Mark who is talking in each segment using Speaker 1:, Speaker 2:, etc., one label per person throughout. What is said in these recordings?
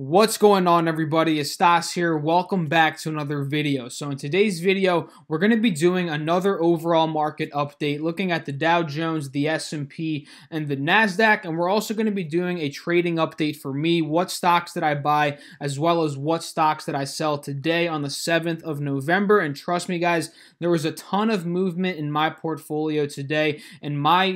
Speaker 1: What's going on, everybody? It's Stas here. Welcome back to another video. So in today's video, we're going to be doing another overall market update, looking at the Dow Jones, the S&P, and the NASDAQ. And we're also going to be doing a trading update for me. What stocks did I buy, as well as what stocks did I sell today on the 7th of November. And trust me, guys, there was a ton of movement in my portfolio today, and my,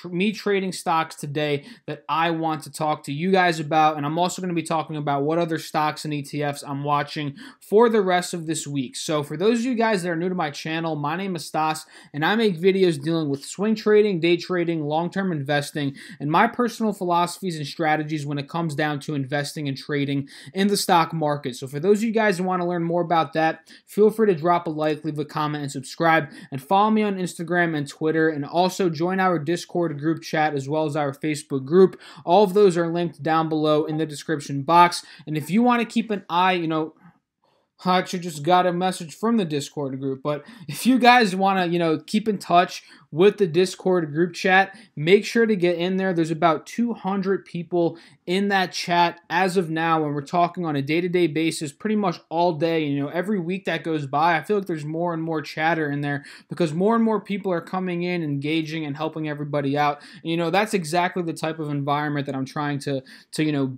Speaker 1: me trading stocks today that I want to talk to you guys about. And I'm also going to be talking about what other stocks and ETFs I'm watching for the rest of this week. So for those of you guys that are new to my channel, my name is Stas, and I make videos dealing with swing trading, day trading, long-term investing, and my personal philosophies and strategies when it comes down to investing and trading in the stock market. So for those of you guys who want to learn more about that, feel free to drop a like, leave a comment, and subscribe, and follow me on Instagram and Twitter, and also join our Discord group chat as well as our Facebook group. All of those are linked down below in the description box. And if you want to keep an eye, I actually just got a message from the Discord group, but if you guys want to, keep in touch with the Discord group chat, make sure to get in there. There's about 200 people in that chat as of now, and we're talking on a day-to-day basis pretty much all day. Every week that goes by, I feel like there's more and more chatter in there because more and more people are coming in, engaging, and helping everybody out. And, that's exactly the type of environment that I'm trying to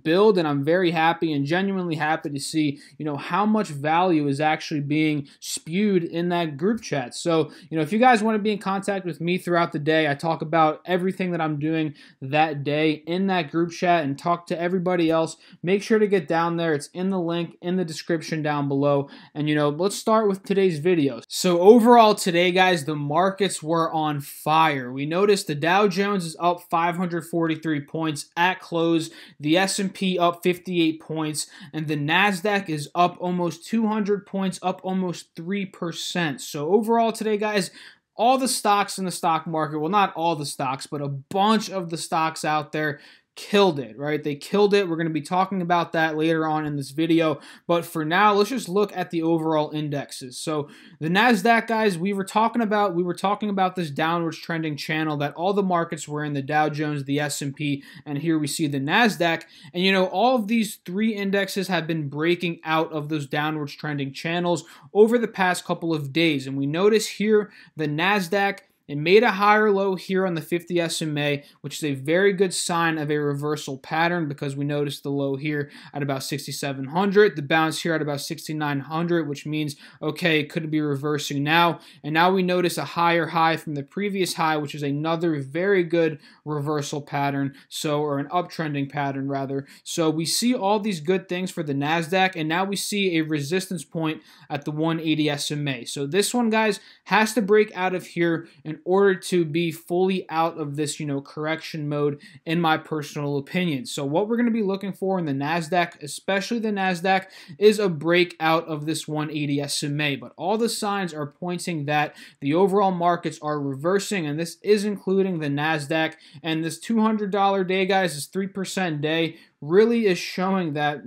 Speaker 1: build, and I'm very happy and genuinely happy to see, how much value is actually being spewed in that group chat. So, if you guys want to be in contact with me throughout the day, I talk about everything that I'm doing that day in that group chat and talk to everybody else. Make sure to get down there. It's in the link in the description down below. And, let's start with today's video. So overall today, guys, the markets were on fire. We noticed the Dow Jones is up 543 points at close, the S&P up 58 points, and the NASDAQ is up almost 200 points, up almost 3%. So overall today, guys, all the stocks in the stock market, well, not all the stocks, but a bunch of the stocks out there killed it, right? They killed it. We're going to be talking about that later on in this video. But for now, let's just look at the overall indexes. So the NASDAQ, guys, we were talking about this downwards trending channel that all the markets were in, the Dow Jones, the S&P, and here we see the NASDAQ. And, all of these three indexes have been breaking out of those downwards trending channels over the past couple of days. And we notice here the NASDAQ, it made a higher low here on the 50 SMA, which is a very good sign of a reversal pattern because we noticed the low here at about 6,700, the bounce here at about 6,900, which means, okay, it could be reversing now. And now we notice a higher high from the previous high, which is another very good reversal pattern, or an uptrending pattern rather. So we see all these good things for the NASDAQ, and now we see a resistance point at the 180 SMA. So this one, guys, has to break out of here in order to be fully out of this, correction mode, in my personal opinion. So what we're going to be looking for in the NASDAQ, especially the NASDAQ, is a breakout of this 180 SMA. But all the signs are pointing that the overall markets are reversing, and this is including the NASDAQ. And this $200 day, guys, this 3% day, really is showing that,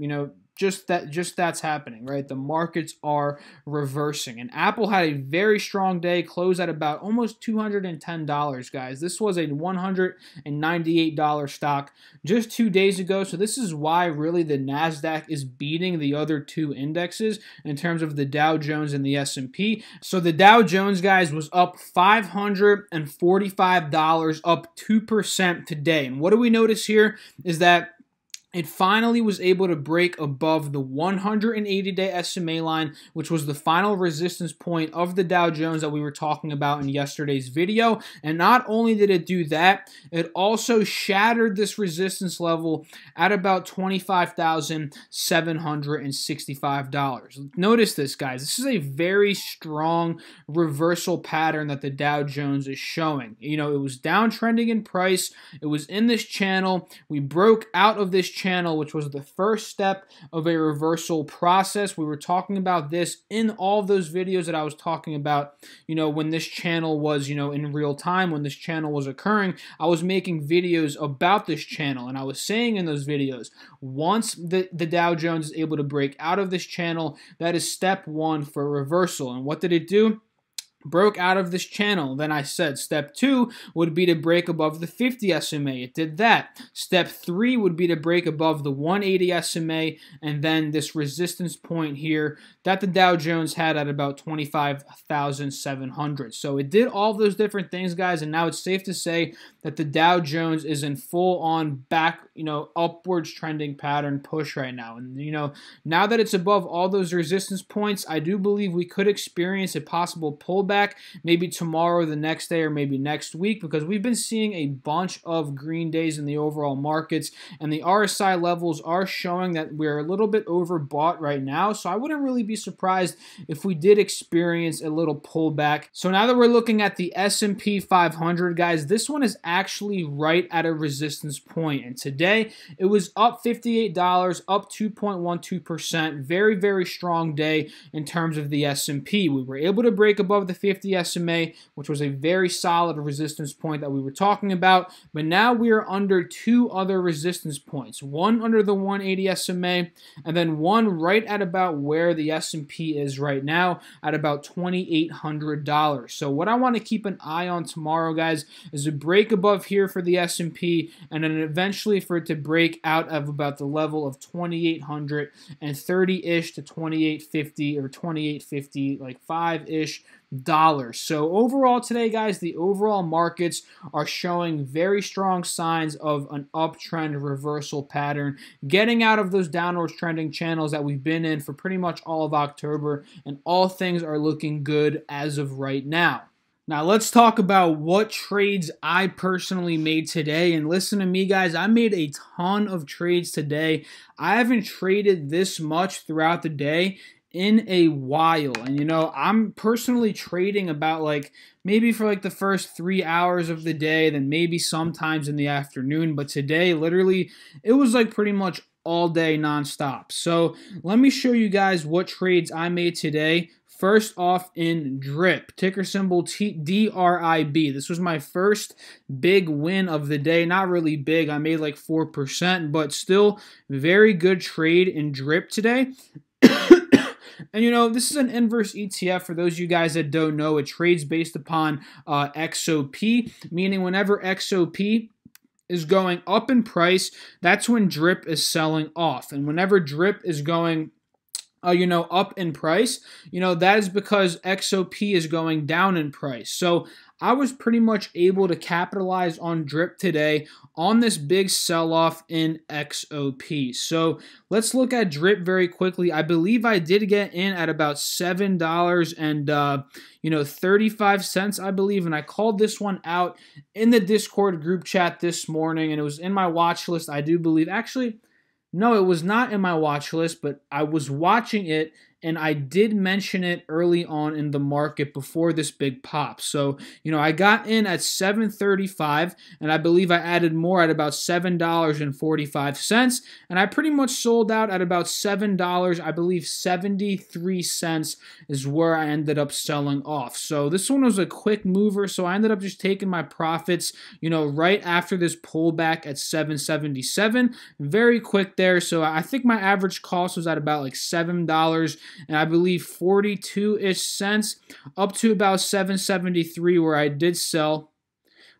Speaker 1: just that's happening, right? The markets are reversing. And Apple had a very strong day, closed at about almost $210, guys. This was a $198 stock just 2 days ago. So this is why really the NASDAQ is beating the other two indexes in terms of the Dow Jones and the S&P. So the Dow Jones, guys, was up $545, up 2% today. And what do we notice here is that it finally was able to break above the 180-day SMA line, which was the final resistance point of the Dow Jones that we were talking about in yesterday's video. And not only did it do that, it also shattered this resistance level at about $25,765. Notice this, guys. This is a very strong reversal pattern that the Dow Jones is showing. It was downtrending in price. It was in this channel. We broke out of this channel, which was the first step of a reversal process. We were talking about this in all of those videos that I was talking about, when this channel was, in real time, when this channel was occurring. I was making videos about this channel, and I was saying in those videos, once the Dow Jones is able to break out of this channel, that is step one for reversal. And what did it do? broke out of this channel. Then I said step 2 would be to break above the 50 SMA. It did that. Step 3 would be to break above the 180 SMA, and then this resistance point here that the Dow Jones had at about 25,700. So it did all those different things, guys, and now it's safe to say that the Dow Jones is in full-on back, upwards trending pattern push right now. And, now that it's above all those resistance points, I do believe we could experience a possible pullback maybe tomorrow, the next day, or maybe next week, because we've been seeing a bunch of green days in the overall markets, and the RSI levels are showing that we're a little bit overbought right now. So I wouldn't really be surprised if we did experience a little pullback. So now that we're looking at the S&P 500, guys, this one is actually right at a resistance point, and today it was up $58, up 2.12%. Very, very strong day in terms of the S&P. We were able to break above the 50 SMA, which was a very solid resistance point that we were talking about, but now we are under 2 other resistance points, one under the 180 SMA, and then one right at about where the S&P is right now at about $2,800. So what I want to keep an eye on tomorrow, guys, is a break above here for the S&P, and then eventually for it to break out of about the level of 2,830-ish to 2,850 or 2,850, like 5-ish dollars. So overall today, guys, the overall markets are showing very strong signs of an uptrend reversal pattern, getting out of those downwards trending channels that we've been in for pretty much all of October, and all things are looking good as of right now. Now let's talk about what trades I personally made today. And listen to me, guys, I made a ton of trades today. I haven't traded this much throughout the day in a while, and I'm personally trading about maybe for the first 3 hours of the day, then maybe sometimes in the afternoon, but today literally it was pretty much all day nonstop. So let me show you guys what trades I made today. First off, in DRIP, ticker symbol DRIB. This was my first big win of the day. Not really big, I made 4%, but still very good trade in DRIP today. And this is an inverse ETF. For those of you guys that don't know, it trades based upon XOP, meaning whenever XOP is going up in price, that's when DRIP is selling off. And whenever DRIP is going up in price, that is because XOP is going down in price. So I was pretty much able to capitalize on DRIP today on this big sell-off in XOP. So let's look at DRIP very quickly. I believe I did get in at about $7.35, I believe, and I called this one out in the Discord group chat this morning, and it was in my watch list, I do believe. Actually, no, it was not in my watch list, but I was watching it, and I did mention it early on in the market before this big pop. So, I got in at $7.35, and I believe I added more at about $7.45, and I pretty much sold out at about $7, I believe 73 cents is where I ended up selling off. So this one was a quick mover, so I ended up just taking my profits, right after this pullback at $7.77. Very quick there, so I think my average cost was at about $7 and I believe 42-ish cents, up to about $7.73 where I did sell.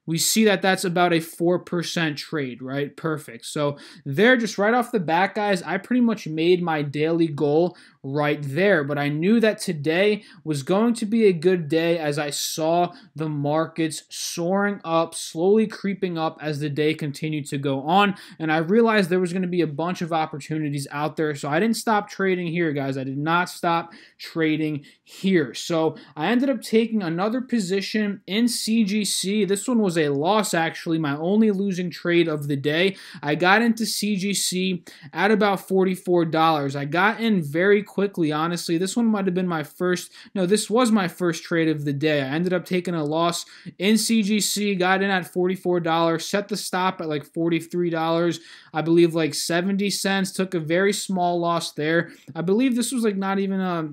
Speaker 1: We see that that's about a 4% trade, right? Perfect. So there, just right off the bat, guys, I pretty much made my daily goal right there. But I knew that today was going to be a good day as I saw the markets soaring up, slowly creeping up as the day continued to go on. And I realized there was going to be a bunch of opportunities out there. So I didn't stop trading here, guys. I did not stop trading here. So I ended up taking another position in CGC. This one was a loss, actually, my only losing trade of the day. I got into CGC at about $44. I got in very quickly, honestly. This one might have been my first, no, this was my first trade of the day. I ended up taking a loss in CGC, got in at $44, set the stop at $43, I believe 70 cents, took a very small loss there. I believe this was not even a,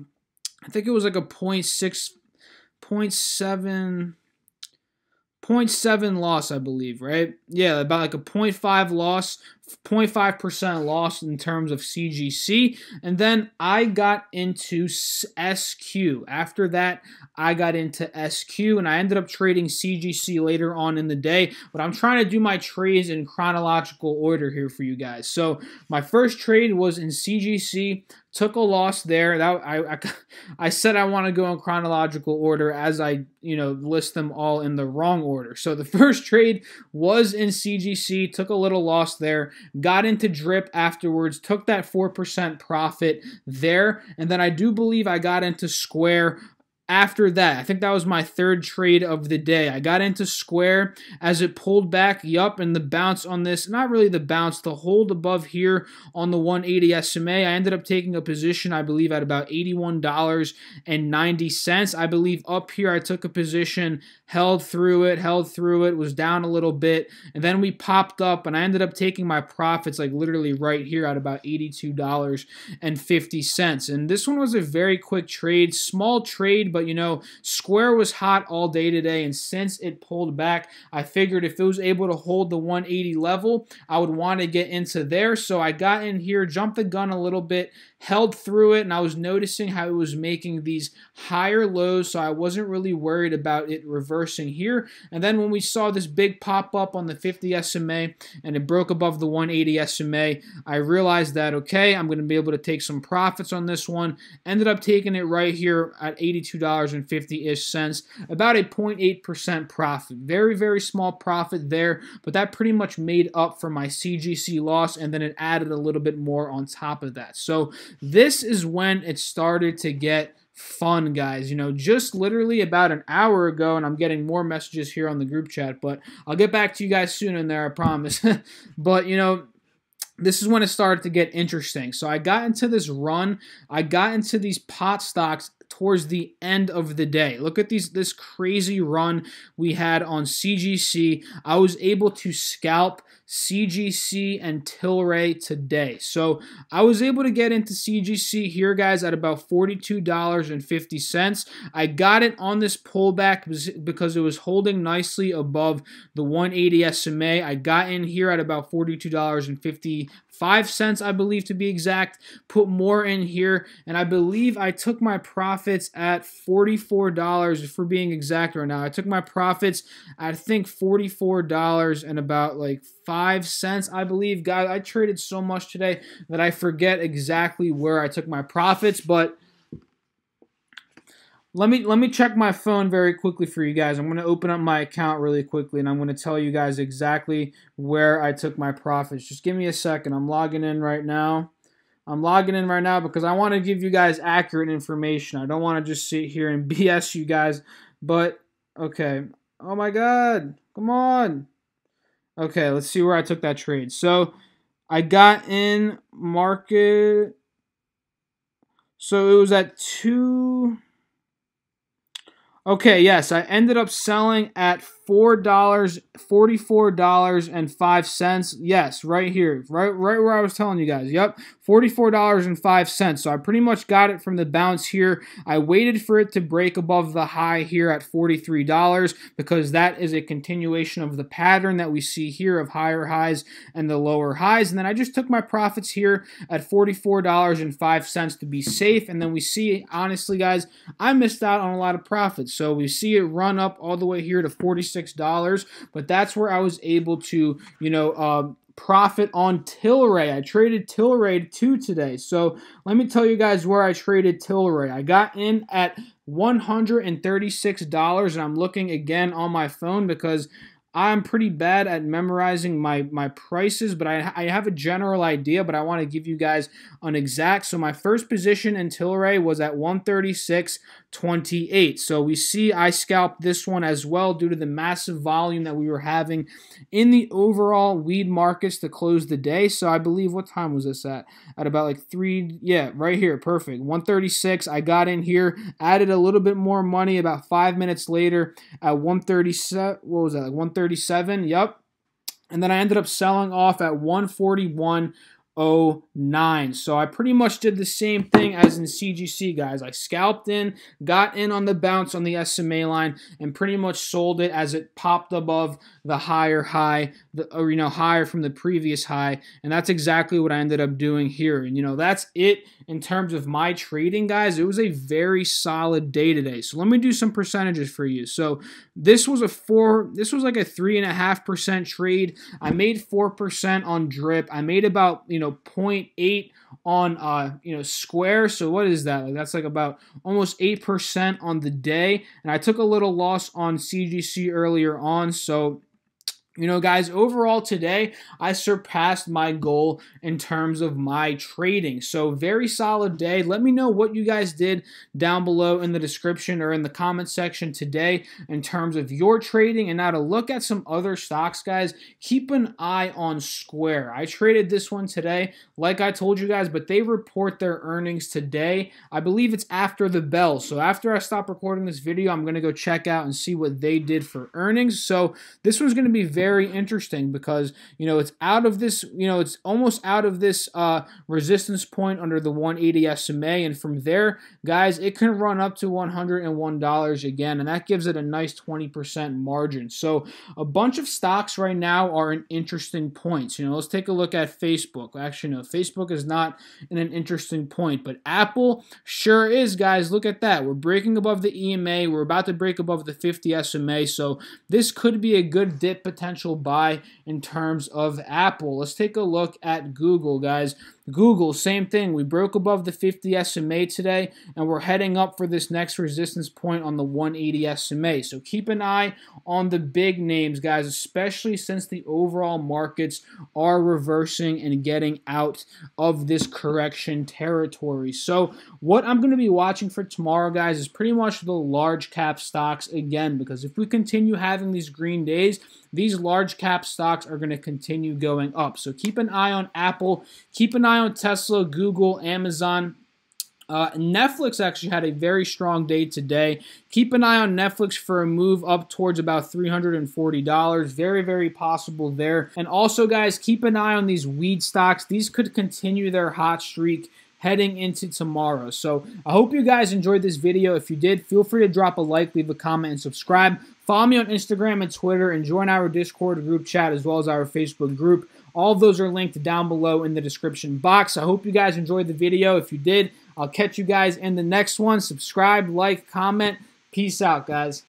Speaker 1: I think it was a 0.7 loss, I believe, right? Yeah, about a 0.5 loss 0.5% loss in terms of CGC, and then I got into SQ. After that, I got into SQ, and I ended up trading CGC later on in the day, but I'm trying to do my trades in chronological order here for you guys. So my first trade was in CGC, took a loss there. I said I want to go in chronological order as I, list them all in the wrong order. So the first trade was in CGC, took a little loss there, got into DRIP afterwards, took that 4% profit there, and then I do believe I got into Square after that. I think that was my third trade of the day. I got into Square as it pulled back, and the bounce on this, not really the bounce, the hold above here on the 180 SMA. I ended up taking a position, I believe, at about $81.90. I believe up here I took a position, held through it, was down a little bit, and then we popped up, and I ended up taking my profits like literally right here at about $82.50. And this one was a very quick trade, small trade, but Square was hot all day today, and since it pulled back, I figured if it was able to hold the 180 level, I would want to get into there. So I got in here, jumped the gun a little bit, held through it, and I was noticing how it was making these higher lows, so I wasn't really worried about it reversing here. And then when we saw this big pop up on the 50 SMA and it broke above the 180 SMA, I realized that, okay, I'm going to be able to take some profits on this one. Ended up taking it right here at $82.50-ish cents, about a 0.8% profit. Very, very small profit there, but that pretty much made up for my CGC loss, and then it added a little bit more on top of that. So this is when it started to get fun, guys. Just literally about an hour ago, and I'm getting more messages here on the group chat, but I'll get back to you guys soon in there, I promise. But, this is when it started to get interesting. So I got into this run. I got into these pot stocks towards the end of the day. Look at this crazy run we had on CGC. I was able to scalp CGC and Tilray today. So I was able to get into CGC here, guys, at about $42.50. I got it on this pullback because it was holding nicely above the 180 SMA. I got in here at about $42.55, I believe, to be exact. Put more in here, and I believe I took my profits at $44, if we're being exact right now. I took my profits at, I think, $44 and about like 5 cents, I believe. Guys, I traded so much today that I forget exactly where I took my profits, but let me check my phone very quickly for you guys. I'm going to open up my account really quickly, and I'm going to tell you guys exactly where I took my profits. Just give me a second. I'm logging in right now. Because I want to give you guys accurate information. I don't want to just sit here and BS you guys. But, okay. Oh my God. Come on. Okay, let's see where I took that trade. So, I got in market. So, it was at 2... Okay, yes, I ended up selling at $44.05. Yes, right here, right where I was telling you guys. Yep, $44.05. So I pretty much got it from the bounce here. I waited for it to break above the high here at $43 because that is a continuation of the pattern that we see here of higher highs and the lower highs. And then I just took my profits here at $44.05 to be safe. And then we see, honestly, guys, I missed out on a lot of profits. So we see it run up all the way here to $46, but that's where I was able to, profit on Tilray. I traded Tilray too today. So let me tell you guys where I traded Tilray. I got in at $136, and I'm looking again on my phone because I'm pretty bad at memorizing my prices, but I have a general idea, but I want to give you guys an exact. So my first position in Tilray was at 136.28. So we see I scalped this one as well due to the massive volume that we were having in the overall weed markets to close the day. So I believe, what time was this at? At about like 3, yeah, right here, perfect. 136, I got in here, added a little bit more money about 5 minutes later at 137, what was that, like 137, yep. And then I ended up selling off at 141. 0.09. So I pretty much did the same thing as in CGC, guys. I scalped in, got in on the bounce on the SMA line, and pretty much sold it as it popped above the higher high, higher from the previous high. And that's exactly what I ended up doing here. And that's it in terms of my trading, guys. It was a very solid day today. So let me do some percentages for you. So this was like a 3.5% trade. I made 4% on drip. I made about 0.8 on Square. So what is that? That's like about almost 8% on the day. And I took a little loss on CGC earlier on. So guys, overall today, I surpassed my goal in terms of my trading. So very solid day. Let me know what you guys did down below in the description or in the comment section today in terms of your trading. And now to look at some other stocks, guys, keep an eye on Square. I traded this one today, like I told you guys, but they report their earnings today. I believe it's after the bell. So after I stop recording this video, I'm going to go check out and see what they did for earnings. So this one's going to be very interesting because it's out of this, it's almost out of this resistance point under the 180 SMA, and from there, guys, it can run up to $101 again, and that gives it a nice 20% margin. So a bunch of stocks right now are in interesting points. Let's take a look at Facebook. Actually, no, Facebook is not in an interesting point, but Apple sure is, guys. Look at that. We're breaking above the EMA. We're about to break above the 50 SMA, so this could be a good dip potential buy in terms of Apple. Let's take a look at Google, guys. Google, same thing. We broke above the 50 SMA today, and we're heading up for this next resistance point on the 180 SMA. So keep an eye on the big names, guys, especially since the overall markets are reversing and getting out of this correction territory. So what I'm going to be watching for tomorrow, guys, is pretty much the large cap stocks again, because if we continue having these green days, these large cap stocks are going to continue going up. So keep an eye on Apple, keep an eye on Tesla, Google, Amazon. Netflix actually had a very strong day today. Keep an eye on Netflix for a move up towards about $340. Very, very possible there. And also, guys, keep an eye on these weed stocks. These could continue their hot streak heading into tomorrow. So I hope you guys enjoyed this video. If you did, feel free to drop a like, leave a comment, and subscribe. Follow me on Instagram and Twitter, and join our Discord group chat as well as our Facebook group. All of those are linked down below in the description box. I hope you guys enjoyed the video. If you did, I'll catch you guys in the next one. Subscribe, like, comment. Peace out, guys.